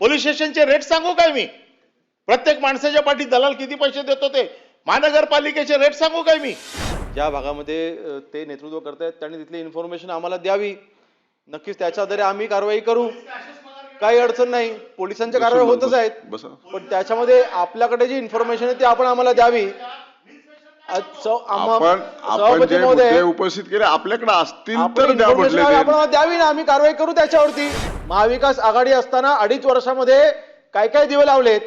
Police स्टेशनचे rate सांगू काय मी? प्रत्येक माणसाच्या पाठी दलाल किती पैसे देतो ते? महानगरपालिकेचे रेट सांगू काय मी? ज्या भागामध्ये ते नेतृत्व करतायत त्यांनी तिथली इन्फॉर्मेशन आम्हाला द्यावी. नक्कीच त्याच्या आधारे आम्ही कारवाई करू. काही अडचण नाही. पोलिसांच्या कारवाई होतच आहेत. पण त्याच्यामध्ये आपल्याकडे जी इन्फॉर्मेशन आहे ती आपण आम्हाला द्यावी. आपण जे मुद्दे उपस्थित केले आपल्याकडे असतील तर द्या म्हटले आपण द्यावी ना, आम्ही कारवाई करू त्याच्यावरती. महाविकास आघाडी असताना 2.5 वर्षामध्ये काय काय दिवे लावलेत,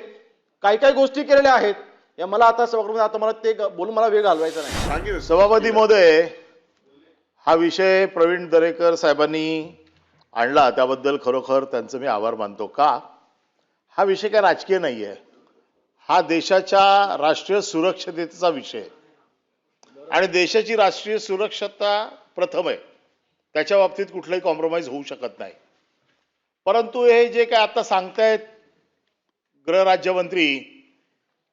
काय काय गोष्टी केलेल्या आहेत, या मला आता सभागृहामध्ये आता मला ते बोलून मला वेळ घालवायचा नाही. सभापती महोदय, हा विषय प्रवीण दरेकर साहेबांनी आणला त्याबद्दल खरोखर त्यांचं मी आभार मानतो. का? हा विषय काय राजकीय नाहीये. हा देशाच्या राष्ट्रीय सुरक्षतेचा विषय आणि देशाची राष्ट्रीय सुरक्षता प्रथम आहे. त्याच्या बाबतीत कुठलाही कॉम्प्रोमाइज होऊ शकत नाही. परंतु हे जे काय आता सांगतायत गृहराज्यमंत्री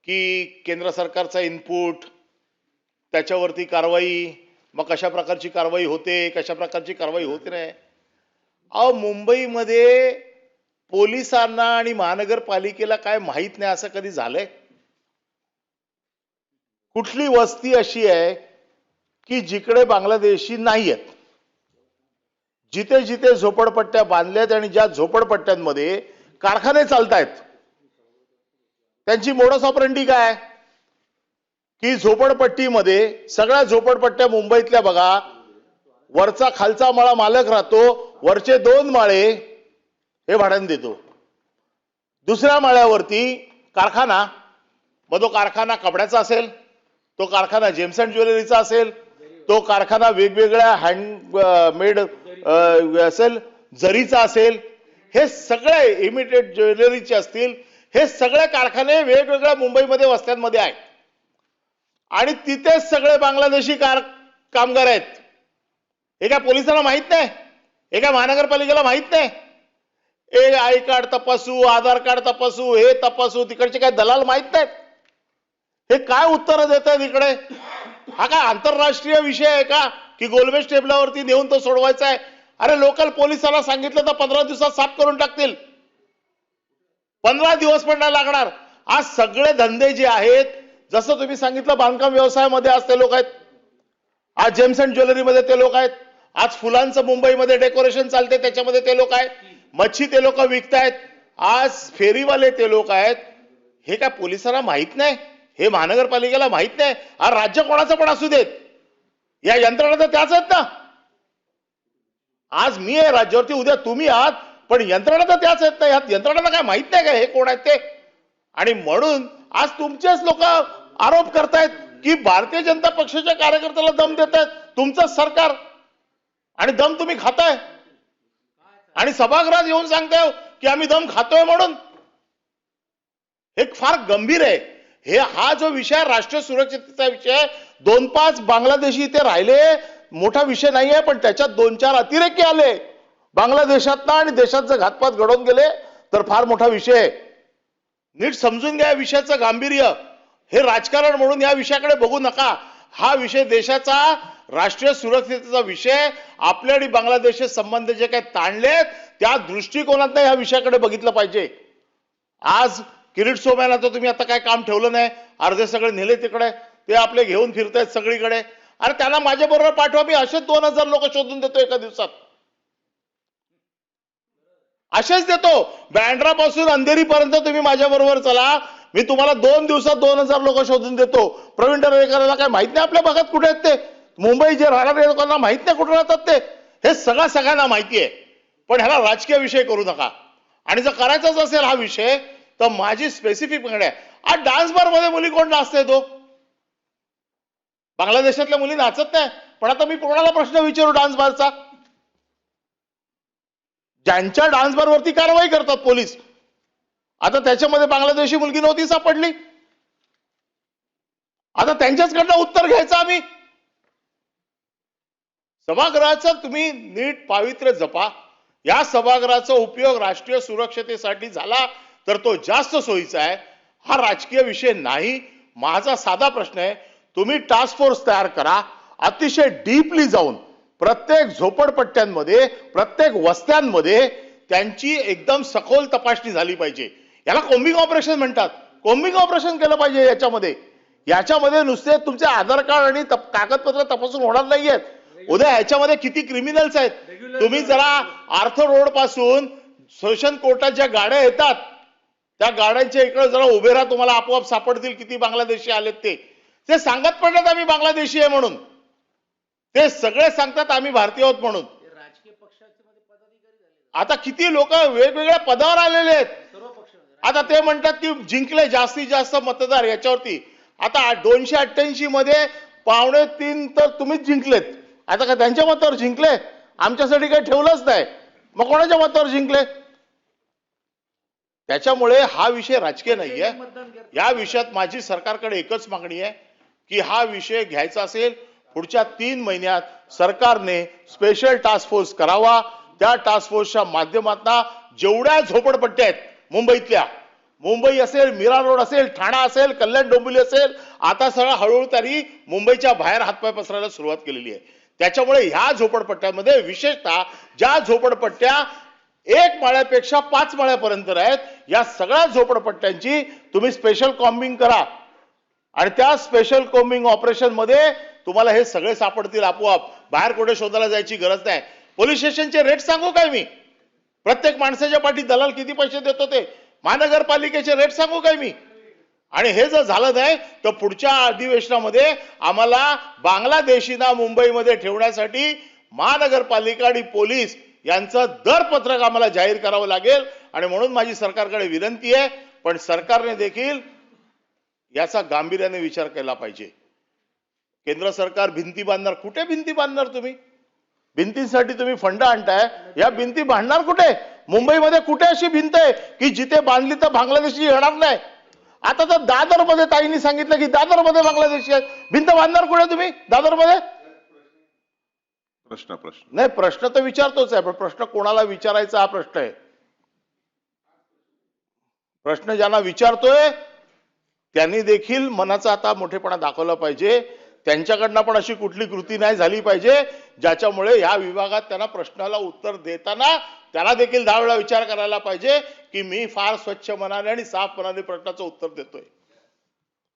की केंद्र सरकारचा इनपुट, त्याच्यावरती कारवाई, मग कशा प्रकारची कारवाई होते, कशा प्रकारची कारवाई होते नाही. अहो, मुंबईमध्ये पोलिसांना आणि महानगरपालिकेला काय माहित नाही असं कधी झालंय? कुठली वस्ती अशी आहे की जिकडे बांगलादेशी नाही आहेत? जिथे जिथे झोपडपट्ट्या बांधल्यात आणि ज्या झोपडपट्ट्यांमध्ये कारखाने चालतायत त्यांची मोडस ऑपरेंडी काय? की झोपडपट्टीमध्ये सगळ्या झोपडपट्ट्या मुंबईतल्या बघा, वरचा खालचा माळा मालक राहतो, वरचे 2 माळे हे भाड्याने देतो, दुसऱ्या माळ्यावरती कारखाना, मग तो कारखाना कपड्याचा असेल, तो कारखाना जेम्स अँड ज्वेलरीचा असेल, तो कारखाना वेगवेगळ्या हँडमेड असेल, जरीचा असेल, हे सगळे इमिटेड ज्वेलरीचे असतील, हे सगळे कारखाने वेगवेगळ्या मुंबईमध्ये वस्त्यांमध्ये आहेत आणि तिथेच सगळे बांगलादेशी कामगार आहेत. हे काय पोलिसांना माहित नाही? हे काय महानगरपालिकेला माहित नाही? ए आय कार्ड तपासू, आधार कार्ड तपासू, हे तपासू, तिकडचे काय दलाल माहित नाहीत? हे काय उत्तर देत आहेत इकडे? हा काय आंतरराष्ट्रीय विषय आहे का की गोलमेज टेबलावरती नेऊन तो सोडवायचा आहे? अरे लोकल पोलिसाला सांगितलं तर 15 दिवसात साफ करून टाकतील. 15 दिवस पण नाही लागणार. आज सगळे धंदे जे आहेत, जसं तुम्ही सांगितलं बांधकाम व्यवसायामध्ये आज ते लोक आहेत, आज जेम्स अँड ज्वेलरीमध्ये ते लोक आहेत, आज फुलांचं मुंबईमध्ये डेकोरेशन चालते त्याच्यामध्ये ते लोक आहेत, मच्छी ते लोक विकतायत, आज फेरीवाले ते लोक आहेत. हे काय पोलिसांना माहित नाही? हे महानगरपालिकेला माहित नाही? हा राज्य कोणाचं पण असू देत, या यंत्रणा तर त्याच आहेत ना. आज मी आहे राज्यावरती, उद्या तुम्ही आहात, पण यंत्रणा तर त्याच आहेत ना. यात यंत्रणांना काय माहित नाही का हे कोण आहेत ते? आणि म्हणून आज तुमचेच लोक आरोप करतायत की भारतीय जनता पक्षाच्या कार्यकर्त्याला दम देत आहेत तुमचं सरकार, आणि दम तुम्ही खाताय आणि सभागृहात येऊन सांगताय की आम्ही दम खातोय म्हणून. हे फार गंभीर आहे. हा जो विषय राष्ट्रीय सुरक्षेचा विषय, 2-5 बांगलादेशी इथे राहिले मोठा विषय नाही आहे, पण त्याच्यात 2-4 अतिरेकी आले बांगलादेशातनं आणि देशात जर घातपात घडवून गेले तर फार मोठा विषय आहे. नीट समजून घ्या विषयाचं गांभीर्य. हे राजकारण म्हणून या विषयाकडे बघू नका. हा विषय देशाचा राष्ट्रीय सुरक्षेचा विषय, आपल्या आणि बांगलादेशचे संबंध जे काही ताणलेत त्या दृष्टिकोनातनं या विषयाकडे बघितलं पाहिजे. आज किरीट सोमय्याला तर तुम्ही आता काय काम ठेवलं नाही, अर्धे सगळे नेले तिकडे, ते आपले घेऊन फिरतायत सगळीकडे. अरे त्यांना माझ्या बरोबर पाठवा, मी असेच 2000 लोक शोधून देतो एका दिवसात, असेच देतो. बँड्रापासून अंधेरीपर्यंत तुम्ही माझ्या बरोबर चला, मी तुम्हाला 2 दिवसात 2000 लोक शोधून देतो. प्रवीण दरेकरला काय माहित नाही आपल्या भागात कुठे आहेत ते? मुंबई जे राहणाऱ्या लोकांना माहित नाही कुठे राहतात ते? हे सगळ्यांना माहिती आहे. पण ह्याला राजकीय विषय करू नका. आणि जर करायचाच असेल हा विषय तर माझी स्पेसिफिक मागणी आहे. आज डान्स बार मध्ये मुली कोण नाचते? तो बांगलादेशातल्या मुली नाचत नाही. पण आता मी कोणाला प्रश्न विचारू डान्स बारचा? ज्यांच्या डान्स बार वरती कारवाई करतात पोलीस, आता त्याच्यामध्ये बांगलादेशी मुलगी नव्हती सापडली, आता त्यांच्याचकडनं उत्तर घ्यायचं आम्ही. सभागृहाचं तुम्ही नीट पावित्र्य जपा. या सभागृहाचा उपयोग राष्ट्रीय सुरक्षतेसाठी झाला तर तो जास्त सोयीचा आहे. हा राजकीय विषय नाही. माझा साधा प्रश्न आहे, तुम्ही टास्क फोर्स तयार करा, अतिशय डीपली जाऊन प्रत्येक झोपडपट्ट्यांमध्ये, प्रत्येक वस्त्यांमध्ये त्यांची एकदम सखोल तपासणी झाली पाहिजे. याला कोम्बिंग ऑपरेशन म्हणतात. कोम्बिंग ऑपरेशन केलं पाहिजे याच्यामध्ये नुसते तुमचे आधार कार्ड आणि कागदपत्र तपासून होणार नाहीयेत. उद्या ह्याच्यामध्ये किती क्रिमिनल्स आहेत. तुम्ही जरा आर्थर रोड पासून सेशन कोर्टात ज्या गाड्या येतात त्या गाड्यांच्या इकडे जरा उभे राहा, तुम्हाला आपोआप सापडतील किती बांगलादेशी आलेत. ते सांगत पडलेत आम्ही बांगलादेशी आहे म्हणून. ते सगळे सांगतात आम्ही भारतीय आहोत म्हणून. आता किती लोक वेगवेगळ्या पदावर आलेले आहेत. आता ते म्हणतात की जिंकले जास्तीत जास्त मतदार याच्यावरती. आता 288 मध्ये 2.5 तर तुम्हीच जिंकलेत. आता का त्यांच्या मतावर जिंकले? आमच्यासाठी काही ठेवलंच नाही. मग कोणाच्या मतावर जिंकले? त्याच्यामुळे हा विषय राजकीय नाहीये. या विषयात माझी सरकारकडे एकच मागणी आहे की हा विषय घ्यायचा असेल पुढच्या 3 महिन्यात सरकारने स्पेशल टास्क फोर्स करावा. त्या टास्क फोर्सच्या माध्यमातून जेवढ्या झोपडपट्ट्या आहेत मुंबईतल्या, मुंबई असेल, मीरा रोड असेल, ठाणा असेल, कल्याण डोंबिवली असेल, आता सगळं हळूहळू तरी मुंबईच्या बाहेर हातपाय पसरायला सुरुवात केलेली आहे. त्याच्यामुळे ह्या झोपडपट्ट्यामध्ये विशेषतः ज्या झोपडपट्ट्या 1 माळ्यापेक्षा 5 माळ्यापर्यंत आहेत, या सगळ्या झोपडपट्ट्यांची तुम्ही स्पेशल कॉम्बिंग करा आणि त्या स्पेशल कॉम्बिंग ऑपरेशन मध्ये तुम्हाला हे सगळे सापडतील आपोआप. बाहेर कुठे शोधायला जायची गरज नाही. पोलीस स्टेशनचे रेट सांगू काय मी? प्रत्येक माणसाच्या पाठी दलाल किती पैसे देतो ते महानगरपालिकेचे रेट सांगू काय मी? आणि हे जर झालं नाही तर पुढच्या अधिवेशनामध्ये आम्हाला बांगलादेशींना मुंबईमध्ये ठेवण्यासाठी महानगरपालिका आणि पोलीस यांचं दरपत्रक आम्हाला जाहीर करावं लागेल. आणि म्हणून माझी सरकारकडे विनंती आहे, पण सरकारने देखील याचा गांभीर्याने विचार केला पाहिजे. केंद्र सरकार भिंती बांधणार, कुठे भिंती बांधणार तुम्ही? भिंतींसाठी तुम्ही फंड आणताय, या भिंती बांधणार कुठे? मुंबईमध्ये कुठे अशी भिंत आहे की जिथे बांधली तर बांगलादेशी येणार नाही? आता तर दादर मध्ये ताईंनी सांगितलं की दादर मध्ये बांगलादेशी आहेत. भिंत बांधणार कुठे तुम्ही दादर मध्ये? प्रश्न नाही, प्रश्न तर विचारतोच आहे, पण प्रश्न कोणाला विचारायचा हा प्रश्न आहे. प्रश्न ज्यांना विचारतोय त्यांनी देखील मनाचा आता मोठेपणा दाखवला पाहिजे. त्यांच्याकडनं पण अशी कुठली कृती नाही झाली पाहिजे ज्याच्यामुळे या विभागात त्यांना प्रश्नाला उत्तर देताना त्याला देखील 10 वेळा विचार करायला पाहिजे की मी फार स्वच्छ मनाने आणि साफ मनाने प्रश्नाचं उत्तर देतोय.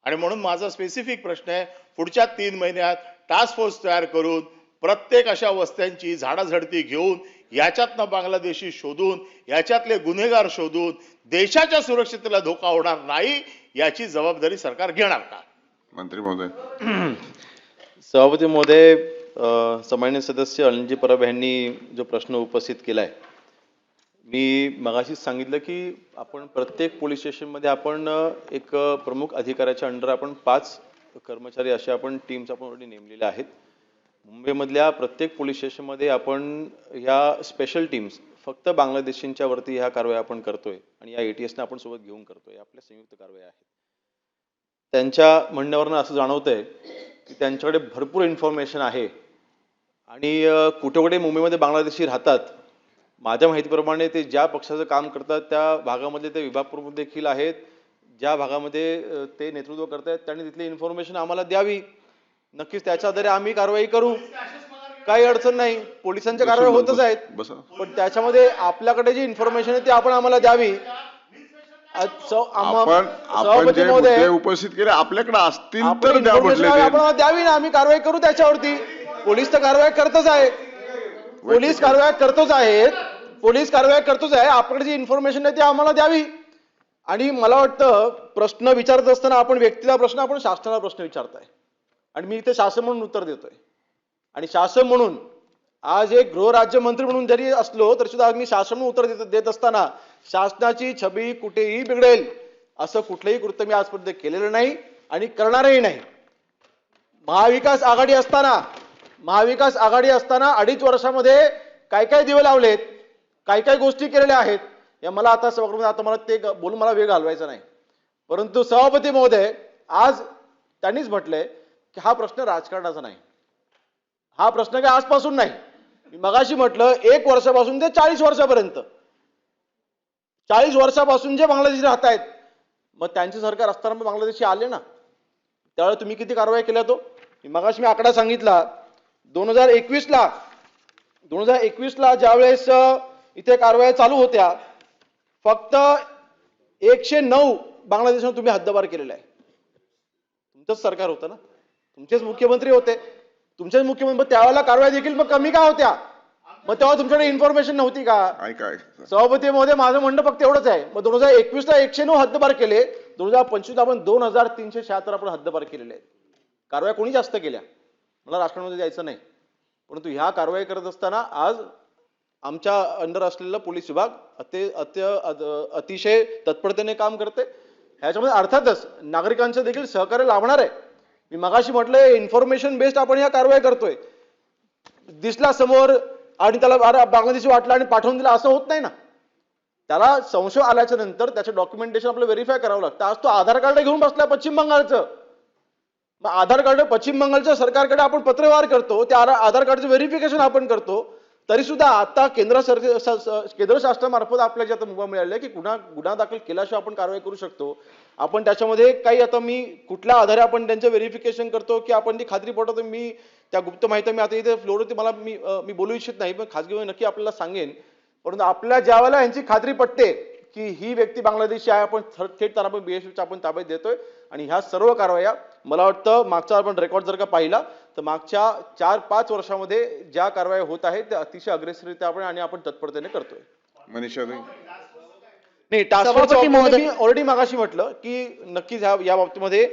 आणि म्हणून माझा स्पेसिफिक प्रश्न आहे, पुढच्या 3 महिन्यात टास्क फोर्स तयार करून प्रत्येक अशा वस्त्यांची झाडाझडती घेऊन याच्यातनं बांगलादेशी शोधून याच्यातले गुन्हेगार शोधून देशाच्या सुरक्षिततेला धोका होणार नाही याची जबाबदारी सरकार घेणार का? मंत्री महोदय. सभापती महोदय, सन्माननीय सदस्य अनिलजी परब यांनी जो प्रश्न उपस्थित केलाय, मी मगाशीच सांगितलं की आपण प्रत्येक पोलीस स्टेशनमध्ये आपण एक प्रमुख अधिकाऱ्याच्या अंडर आपण 5 कर्मचारी असे आपण टीम्स आपण ऑलरेडी नेमलेल्या आहेत. मुंबईमधल्या प्रत्येक पोलीस स्टेशनमध्ये आपण ह्या स्पेशल टीम्स फक्त बांगलादेशींच्या वरती ह्या कारवाई आपण करतोय आणि या ATS आपण सोबत घेऊन करतोय. आपल्या संयुक्त कारवाई आहेत. त्यांच्या म्हणण्यावरनं असं जाणवतंय की त्यांच्याकडे भरपूर इन्फॉर्मेशन आहे आणि कुठे कुठे मुंबईमध्ये बांगलादेशी राहतात. माझ्या माहितीप्रमाणे ते ज्या पक्षाचं काम करतात त्या भागामध्ये ते विभाग प्रमुख देखील आहेत. ज्या भागामध्ये ते नेतृत्व करतायत त्यांनी तिथली इन्फॉर्मेशन आम्हाला द्यावी. नक्कीच त्याच्या आधारे आम्ही कारवाई करू. काही अडचण नाही. पोलिसांच्या कारवाई होतच आहेत, पण त्याच्यामध्ये आपल्याकडे जी इन्फॉर्मेशन आहे ती आपण आम्हाला द्यावी. आपण जे मुद्दे उपस्थित केले आपल्याकडे असतील तर द्या म्हटले. आपण द्यावी ना, आम्ही कारवाई करू त्याच्यावरती. पोलीस तर कारवाई करतच आहे. पोलीस कारवाई करतोच आहे. आपल्याकडे जी इन्फॉर्मेशन आहे ती आम्हाला द्यावी. आणि मला वाटतं प्रश्न विचारत असताना आपण व्यक्तीला प्रश्न, आपण शासनाला प्रश्न विचारताय आणि मी इथे शासन म्हणून उत्तर देतोय. आणि शासन म्हणून आज एक गृहराज्यमंत्री म्हणून जरी असलो तरी सुद्धा मी शासन म्हणून उत्तर देत असताना शासनाची छबी कुठेही बिघडेल असं कुठलंही कृत्य मी आजपर्यंत केलेलं नाही आणि करणारही नाही. महाविकास आघाडी असताना 2.5 वर्षामध्ये काय काय दिवे लावलेत, काय काय गोष्टी केलेल्या आहेत, या मला आता मला ते बोलून मला वेळ घालवायचा नाही. परंतु सभापती महोदय, आज त्यांनीच म्हटलंय की हा प्रश्न राजकारणाचा नाही. हा प्रश्न काय आजपासून नाही. मी मगाशी म्हटलं 1 वर्षापासून ते 40 वर्षापर्यंत, 40 वर्षापासून जे बांगलादेशी राहत आहेत, मग त्यांचे सरकार असताना बांगलादेशी आले ना, त्यावेळेला तुम्ही किती कारवाई केल्या? तो मगाशी मी आकडा सांगितला. 2021 ला ज्यावेळेस इथे कारवाया चालू होत्या, फक्त 109 बांगलादेशात तुम्ही हद्दपार केलेला आहे. तुमचंच सरकार होतं ना, तुमचेच मुख्यमंत्री होते, तुमचेच मुख्यमंत्री, त्यावेळेला कारवाया देखील मग कमी का होत्या? मग तेव्हा तुमच्याकडे इन्फॉर्मेशन नव्हती का? काय सभापती महोदय, माझं म्हणणं फक्त एवढंच आहे. मग 2021ला 109 हद्दपार केले, 2025 आपण 2376 आपण हद्दपार केलेले आहेत. कारवाया कोणी जास्त केल्या? मला राजकारणामध्ये जायचं नाही, परंतु ह्या कारवाई करत असताना आज आमच्या अंडर असलेला पोलीस विभाग अतिशय तत्परतेने काम करते. ह्याच्यामध्ये अर्थातच नागरिकांचं देखील सहकार्य लाभणार आहे. मी मगाशी म्हटलंय, इन्फॉर्मेशन बेस्ड आपण ह्या कारवाई करतोय. दिसला समोर आणि त्याला बांगलादेशी वाटला आणि पाठवून दिला असं होत नाही ना. त्याला संशय आल्याच्या नंतर त्याचं डॉक्युमेंटेशन आपल्याला व्हेरीफाय करावं लागतं. आज तो आधार कार्ड घेऊन बसलाय पश्चिम बंगालचं. मग आधार कार्ड पश्चिम बंगालच्या सरकारकडे आपण पत्रव्यवहार करतो, त्या आधार कार्डचं व्हेरिफिकेशन आपण करतो. तरी सुद्धा आता केंद्र शासनामार्फत आपल्याला जे आता मुभा मिळाली की गुन्हा दाखल केल्याशिवाय आपण कारवाई करू शकतो. आपण त्याच्यामध्ये काही आता मी कुठल्या आधारे आपण त्यांचं व्हेरिफिकेशन करतो की आपण ती खात्री पटवतो, मी त्या गुप्त माहिती मी आता इथे फ्लोरवरती मला मी बोलू इच्छित नाही, पण खासगी नक्की आपल्याला सांगेन. परंतु आपल्या ज्या वेळेला यांची खात्री पटते की ही व्यक्ती बांगलादेशी आहे, आपण थेट त्यांना आपण बीएसएफच्या आपण ताब्यात देतोय. आणि ह्या सर्व कारवाया मला वाटतं मागचा आपण रेकॉर्ड जर का पाहिला तर मागच्या 4-5 वर्षामध्ये ज्या कारवाया होत आहेत त्या अतिशय अग्रेसिव्हरित्या आपण तत्परतेने करतोय. मनीषा नाही, टास्क फोर्स मी ऑलरेडी मागाशी म्हटलं की नक्कीच या बाबतीमध्ये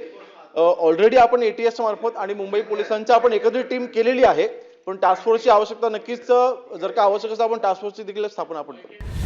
ऑलरेडी आपण एटीएस मार्फत आणि मुंबई पोलिसांची आपण एकत्रित टीम केलेली आहे. पण टास्क फोर्सची आवश्यकता नक्कीच जर का आवश्यक असेल आपण टास्क फोर्सची देखील स्थापना आपण करू.